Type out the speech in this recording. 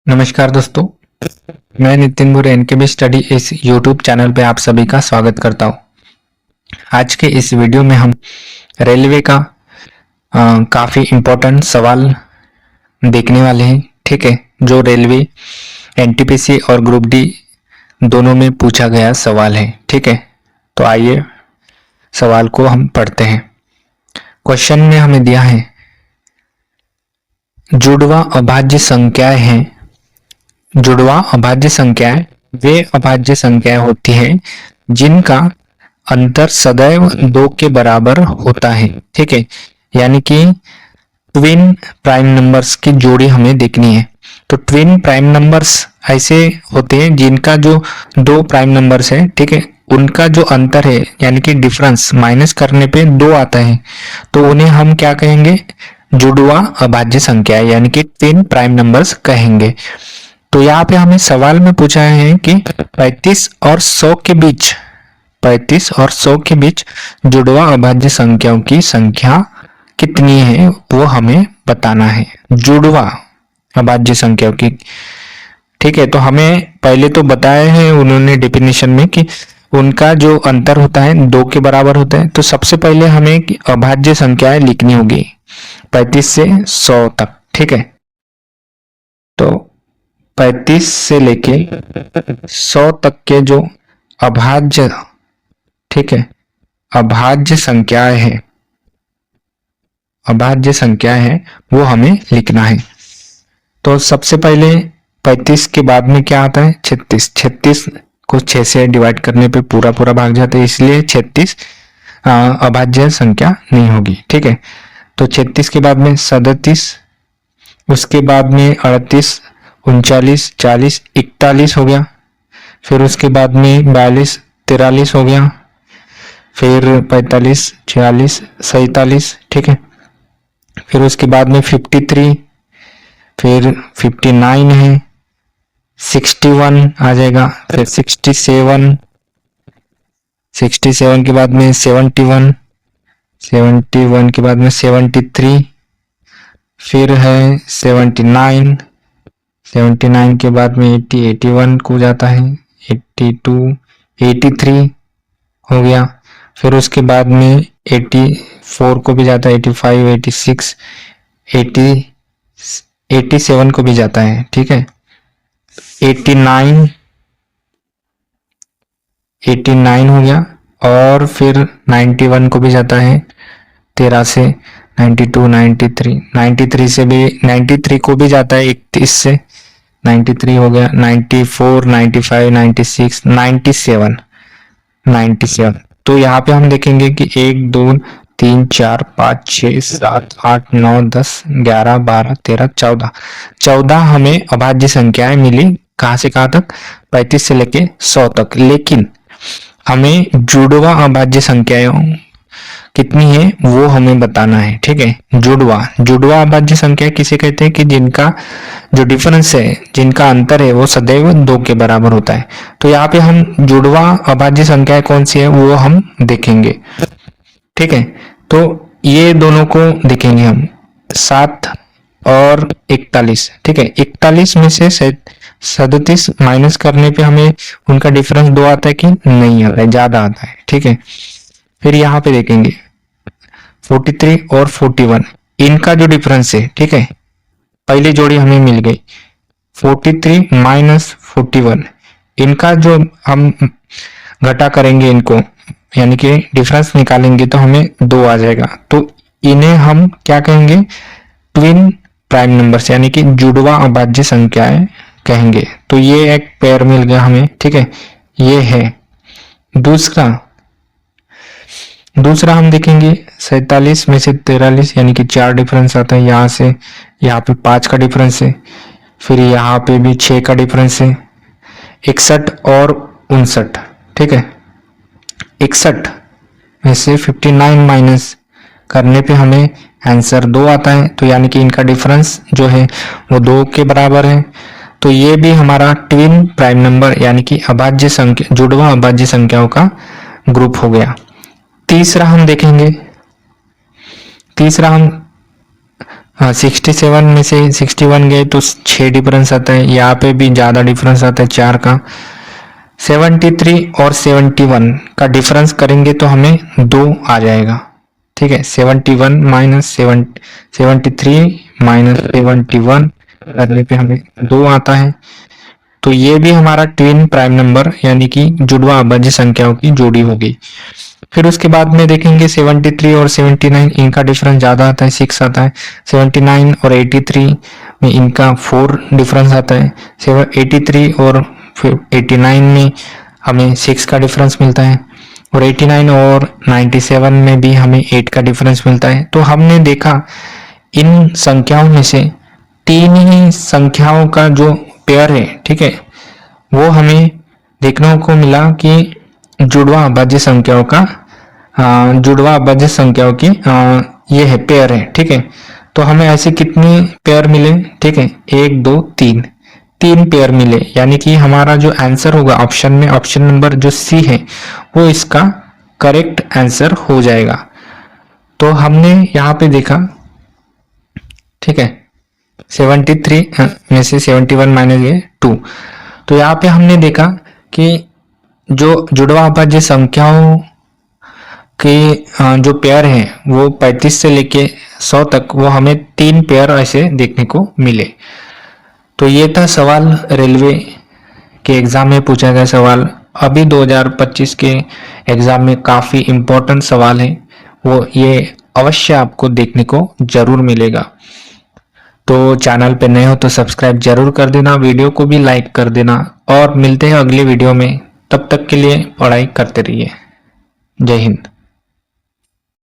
नमस्कार दोस्तों, मैं नितिन बुरे एनकेबी स्टडी इस यूट्यूब चैनल पे आप सभी का स्वागत करता हूँ। आज के इस वीडियो में हम रेलवे का काफ़ी इम्पोर्टेंट सवाल देखने वाले हैं। ठीक है, जो रेलवे एनटीपीसी और ग्रुप डी दोनों में पूछा गया सवाल है। ठीक है, तो आइए सवाल को हम पढ़ते हैं। क्वेश्चन में हमें दिया है जुड़वा अभाज्य संख्याएं हैं। जुड़वा अभाज्य संख्याएं वे अभाज्य संख्याएं होती हैं जिनका अंतर सदैव 2 के बराबर होता है। ठीक है, यानी कि ट्विन प्राइम नंबर्स की जोड़ी हमें देखनी है। तो ट्विन प्राइम नंबर्स ऐसे होते हैं जिनका जो 2 प्राइम नंबर्स है, ठीक है, उनका जो अंतर है यानी कि डिफरेंस माइनस करने पे 2 आता है, तो उन्हें हम क्या कहेंगे? जुड़वा अभाज्य संख्या यानी कि ट्विन प्राइम नंबर्स कहेंगे। तो यहाँ पे हमें सवाल में पूछा है कि 35 और 100 के बीच 35 और 100 के बीच जुड़वा अभाज्य संख्याओं की संख्या कितनी है वो हमें बताना है। जुड़वा अभाज्य संख्याओं की, ठीक है, तो हमें पहले तो बताया है उन्होंने डेफिनेशन में कि उनका जो अंतर होता है 2 के बराबर होता है। तो सबसे पहले हमें अभाज्य संख्याएं लिखनी होगी 35 से 100 तक। ठीक है, तो 35 से लेके 100 तक के जो अभाज्य, ठीक है, अभाज्य संख्याएं हैं, अभाज्य संख्याएं हैं वो हमें लिखना है। तो सबसे पहले 35 के बाद में क्या आता है? 36। 36 को 6 से डिवाइड करने पे पूरा पूरा भाग जाता है, इसलिए 36 अभाज्य संख्या नहीं होगी। ठीक है, तो 36 के बाद में 37, उसके बाद में 38, 39, 40, 41 हो गया। फिर उसके बाद में 42, 43 हो गया। फिर 45, 46, 47, ठीक है। फिर उसके बाद में 53, फिर 59 है, 61 आ जाएगा। फिर 67, 67 के बाद में 71, 71 के बाद में 73, फिर है 79, 79 के बाद में 80, 81 को जाता है, 82, 83 हो गया। फिर उसके बाद में 84 को भी जाता है, 85, 86, 80, 87 को भी जाता है। ठीक है, 89, 89 हो गया। और फिर 91 को भी जाता है 13 से, 92, 93, 93 से भी 93 को भी जाता है 31 से, 93 हो गया। 94, 95, 96, 97, 97। तो यहाँ पे हम देखेंगे कि 1, 2, 3, 4, 5, 6, 7, 8, 9, 10, 11, 12, 13, 14, 14 हमें अभाज्य संख्याएं मिली। कहाँ से कहाँ तक? 35 से लेके 100 तक। लेकिन हमें जुड़वा अभाज्य संख्याएं कितनी है वो हमें बताना है। ठीक है, जुड़वा अभाज्य संख्या किसे कहते हैं? कि जिनका जो डिफरेंस है, जिनका अंतर है वो सदैव 2 के बराबर होता है। तो यहाँ पे हम जुड़वा अभाज्य संख्या कौन सी है वो हम देखेंगे। ठीक है, तो ये दोनों को देखेंगे हम, 7 और 41। ठीक है, 41 में से 37 माइनस करने पे हमें उनका डिफरेंस 2 आता है कि नहीं आता है? ज्यादा आता है। ठीक है, फिर यहाँ पे देखेंगे 43 और 41, इनका जो डिफरेंस है, ठीक है, पहली जोड़ी हमें मिल गई 43 माइनस 41, इनका जो हम घटा करेंगे इनको, यानी कि डिफरेंस निकालेंगे तो हमें 2 आ जाएगा। तो इन्हें हम क्या कहेंगे? ट्विन प्राइम नंबर्स यानी कि जुड़वा अभाज्य संख्याएं कहेंगे। तो ये एक पेयर मिल गया हमें। ठीक है, ये है। दूसरा हम देखेंगे 47 में से 43, यानी कि 4 डिफरेंस आता है। यहाँ से यहाँ पे 5 का डिफरेंस है, फिर यहाँ पे भी 6 का डिफरेंस है। 61 और 59, ठीक है, 61 में से 59 माइनस करने पे हमें आंसर 2 आता है। तो यानी कि इनका डिफरेंस जो है वो 2 के बराबर है। तो ये भी हमारा ट्विन प्राइम नंबर यानी कि अभाज्य संख्या, जुड़वा अभाज्य संख्याओं का ग्रुप हो गया। तीसरा हम देखेंगे, तीसरा हम हाँ 67 में से 61 गए तो 6 डिफरेंस आता है, यहाँ पे भी ज़्यादा डिफरेंस आता है 4 का। 73 और 71 का डिफरेंस करेंगे तो हमें 2 आ जाएगा, ठीक है। 71 माइनस 73 माइनस 71 करने पे हमें 2 आता है। तो ये भी हमारा ट्विन प्राइम नंबर यानी कि जुड़वा अभाज्य संख्याओं की जोड़ी हो गई। फिर उसके बाद में देखेंगे 73 और 79, इनका डिफरेंस ज्यादा आता है, 6 आता है। 79 और 83 में इनका 4 डिफरेंस आता है। 83 और फिर 89 में हमें 6 का डिफरेंस मिलता है, और 89 और 97 में भी हमें 8 का डिफरेंस मिलता है। तो हमने देखा इन संख्याओं में से 3 ही संख्याओं का जो पेयर है, ठीक है, वो हमें देखने को मिला कि जुड़वा अभाज्य संख्याओं का जुड़वा अभाज्य संख्याओं की ये है पेयर है, ठीक है। तो हमें ऐसे कितनी पेयर मिले, ठीक है, 1 2 3 पेयर मिले, यानी कि हमारा जो आंसर होगा ऑप्शन में, ऑप्शन नंबर जो सी है वो इसका करेक्ट आंसर हो जाएगा। तो हमने यहाँ पे देखा, ठीक है, 73 में से 71 माइनस ये 2। तो यहाँ पे हमने देखा कि जो जुड़वा अभाज्य संख्याओं के जो पेयर हैं वो 35 से लेके 100 तक, वो हमें 3 पेयर ऐसे देखने को मिले। तो ये था सवाल रेलवे के एग्जाम में पूछा गया सवाल। अभी 2025 के एग्जाम में काफ़ी इम्पोर्टेंट सवाल है, वो ये अवश्य आपको देखने को जरूर मिलेगा। तो चैनल पे नए हो तो सब्सक्राइब जरूर कर देना, वीडियो को भी लाइक कर देना, और मिलते हैं अगले वीडियो में। तब तक के लिए पढ़ाई करते रहिए। जय हिंद।